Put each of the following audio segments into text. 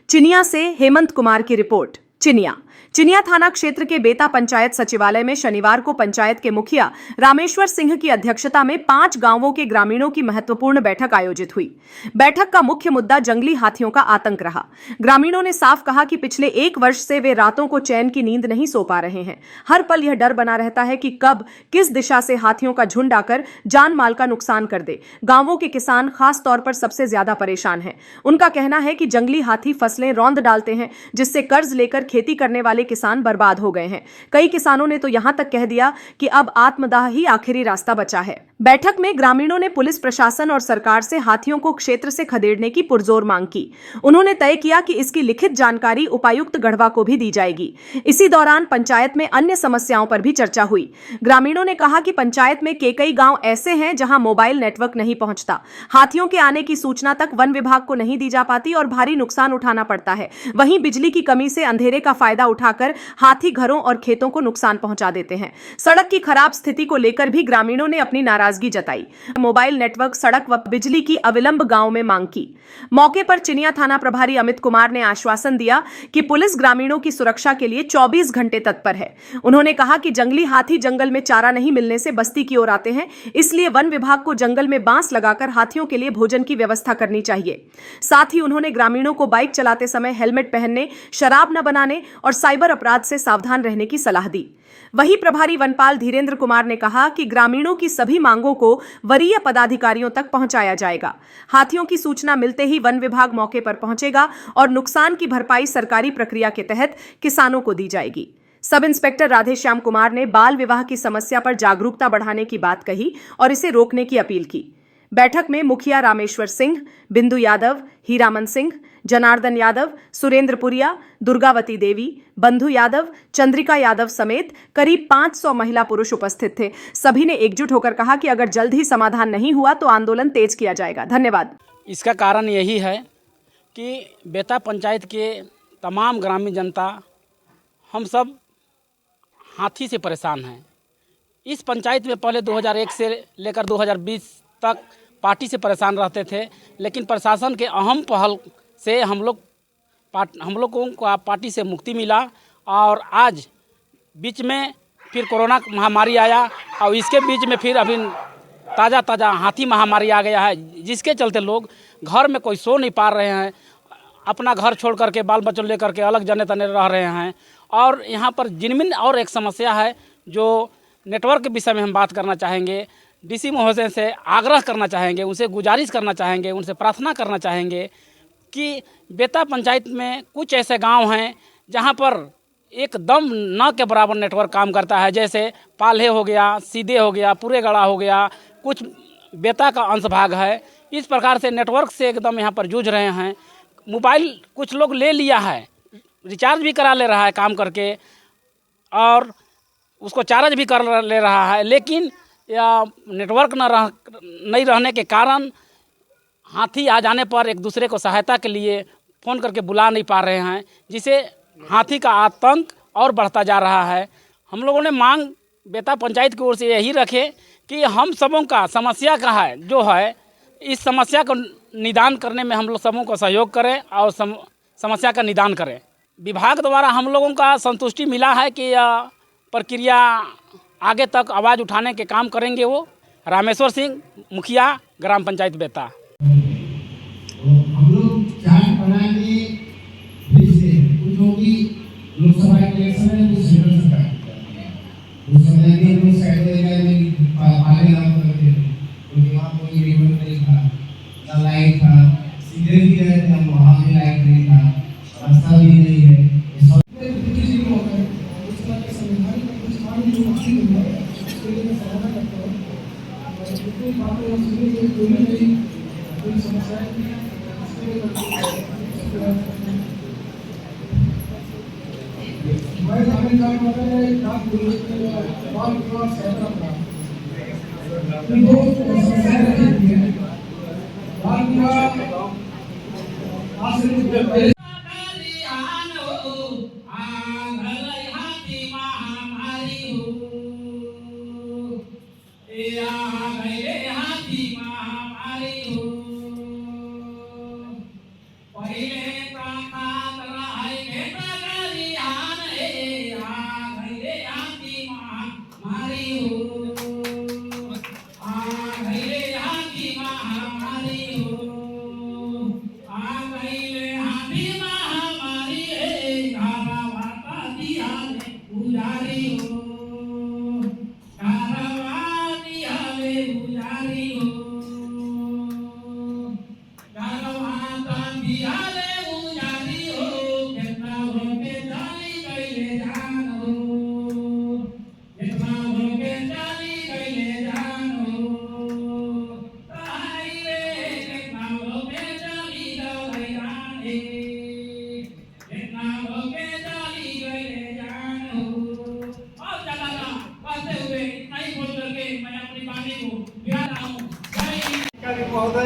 चिनिया से हेमंत कुमार की रिपोर्ट। चिनिया थाना क्षेत्र के बेता पंचायत सचिवालय में शनिवार को पंचायत के मुखिया रामेश्वर सिंह की अध्यक्षता में 5 गांवों के ग्रामीणों की महत्वपूर्ण बैठक आयोजित हुई। बैठक का मुख्य मुद्दा जंगली हाथियों का आतंक रहा। ग्रामीणों ने साफ कहा कि पिछले 1 वर्ष से वे रातों को चैन की नींद नहीं सो पा रहे हैं। हर पल यह डर बना रहता है कि कब किस दिशा से हाथियों का झुंड आकर जान माल का नुकसान कर दे। गांवों के किसान खास तौर पर सबसे ज्यादा परेशान हैं। उनका कहना है कि जंगली हाथी फसलें रौंद डालते हैं, जिससे कर्ज लेकर खेती करने वाले किसान बर्बाद हो गए हैं। कई किसानों ने तो यहां तक कह दिया कि अब आत्मदाह ही आखिरी रास्ता बचा है। बैठक में ग्रामीणों ने पुलिस प्रशासन और सरकार से हाथियों को क्षेत्र से खदेड़ने की पुरजोर मांग की। उन्होंने तय किया कि इसकी लिखित जानकारी उपायुक्त गढ़वा को भी दी जाएगी। इसी दौरान पंचायत में अन्य समस्याओं पर भी चर्चा हुई। ग्रामीणों ने कहा कि पंचायत में कई गांव ऐसे हैं जहां मोबाइल नेटवर्क नहीं पहुंचता, हाथियों के आने की सूचना तक वन विभाग को नहीं दी जा पाती और भारी नुकसान उठाना पड़ता है। वहीं बिजली की कमी से अंधेरे का फायदा उठाकर हाथी घरों और खेतों को नुकसान पहुंचा देते हैं। सड़क की खराब स्थिति को लेकर भी ग्रामीणों ने अपनी नाराजगी जताई। मोबाइल नेटवर्क, सड़क व बिजली की अविलंब गांव में मांग की। मौके पर चिनिया थाना प्रभारी अमित कुमार ने आश्वासन दिया कि पुलिस ग्रामीणों की सुरक्षा के लिए 24 घंटे तत्पर है। उन्होंने कहा कि जंगली हाथी जंगल में चारा नहीं मिलने से बस्ती की ओर आते हैं, इसलिए वन विभाग को जंगल में बांस लगाकर हाथियों के लिए भोजन की व्यवस्था करनी चाहिए। साथ ही उन्होंने ग्रामीणों को बाइक चलाते समय हेलमेट पहनने, शराब न बनाने और साइबर अपराध से सावधान रहने की सलाह दी। वहीं प्रभारी वनपाल धीरेन्द्र कुमार ने कहा कि ग्रामीणों की सभी मांगों को वरीय पदाधिकारियों तक पहुंचाया जाएगा। हाथियों की सूचना मिलते ही वन विभाग मौके पर पहुंचेगा और नुकसान की भरपाई सरकारी प्रक्रिया के तहत किसानों को दी जाएगी। सब इंस्पेक्टर राधेश्याम कुमार ने बाल विवाह की समस्या पर जागरूकता बढ़ाने की बात कही और इसे रोकने की अपील की। बैठक में मुखिया रामेश्वर सिंह, बिंदु यादव, हीरामन सिंह, जनार्दन यादव, सुरेंद्रपुरिया, दुर्गावती देवी, बंधु यादव, चंद्रिका यादव समेत करीब 500 महिला पुरुष उपस्थित थे। सभी ने एकजुट होकर कहा कि अगर जल्द ही समाधान नहीं हुआ तो आंदोलन तेज किया जाएगा। धन्यवाद। इसका कारण यही है कि बेता पंचायत के तमाम ग्रामीण जनता हम सब हाथी से परेशान हैं। इस पंचायत में पहले 2001 से लेकर 2020 तक पार्टी से परेशान रहते थे, लेकिन प्रशासन के अहम पहल से हम लोगों को पार्टी से मुक्ति मिला और आज बीच में फिर कोरोना महामारी आया और इसके बीच में फिर अभी ताज़ा हाथी महामारी आ गया है, जिसके चलते लोग घर में कोई सो नहीं पा रहे हैं। अपना घर छोड़ करके बाल बच्चों लेकर के अलग जने तने रह रहे हैं। और यहाँ पर जिनमिन और एक समस्या है जो नेटवर्क के विषय में हम बात करना चाहेंगे। डीसी महोदय से आग्रह करना चाहेंगे, उनसे गुजारिश करना चाहेंगे, उनसे प्रार्थना करना चाहेंगे कि बेता पंचायत में कुछ ऐसे गांव हैं जहां पर एकदम न के बराबर नेटवर्क काम करता है, जैसे पाल्हे हो गया, सीधे हो गया, पूरेगढ़ा हो गया, कुछ बेता का अंश भाग है। इस प्रकार से नेटवर्क से एकदम यहाँ पर जूझ रहे हैं। मोबाइल कुछ लोग ले लिया है, रिचार्ज भी करा ले रहा है काम करके और उसको चार्ज भी कर ले रहा है, लेकिन या नेटवर्क नहीं रहने के कारण हाथी आ जाने पर एक दूसरे को सहायता के लिए फ़ोन करके बुला नहीं पा रहे हैं, जिसे हाथी का आतंक और बढ़ता जा रहा है। हम लोगों ने मांग बेता पंचायत की ओर से यही रखे कि हम सबों का समस्या का है जो है, इस समस्या को निदान करने में हम लोग सबों को सहयोग करें और समस्या का निदान करें। विभाग द्वारा हम लोगों का संतुष्टि मिला है कि यह प्रक्रिया आगे तक आवाज़ उठाने के काम करेंगे। वो रामेश्वर सिंह, मुखिया, ग्राम पंचायत बेता। हम लोग चार्ट बनाएंगे, फिर से कुछ होगी लोकसभा इलेक्शन में कुछ सेंट्रल सरकार उस समय भी हम लोग साइड एरिया में पाले नाम करते थे, क्योंकि वहाँ कोई रेवट नहीं था, ना लाइट था, सीधे भी है ना वहाँ भी लाइट नहीं था, रास्ता भी नहीं है। पहिले प्राणा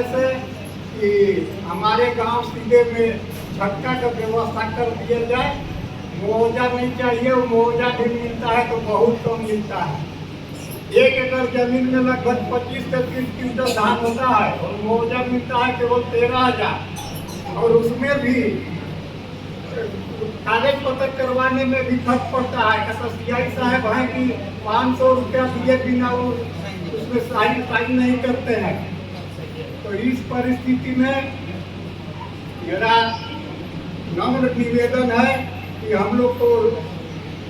समय से कि हमारे गांव सीधे में झटका का व्यवस्था कर दिया जाए। मुआवजा नहीं चाहिए, वो मुआवजा भी मिलता है तो बहुत कम मिलता है। 1 एकड़ जमीन में लगभग 25 से 30 क्विंटल धान होता है और मुआवजा मिलता है केवल 13,000, और उसमें भी कागज पत्र करवाने में भी खर्च पड़ता है। कतसियाई साहब हैं कि 500 रुपया दिए बिना वो उसमें साइन नहीं करते हैं। तो इस परिस्थिति में मेरा नम्र निवेदन है कि हम लोग को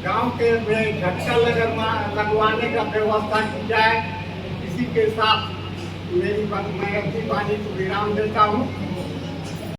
गांव के में झटका लगवाने का व्यवस्था की जाए। इसी के साथ मैं अपनी वाणी को विराम देता हूँ।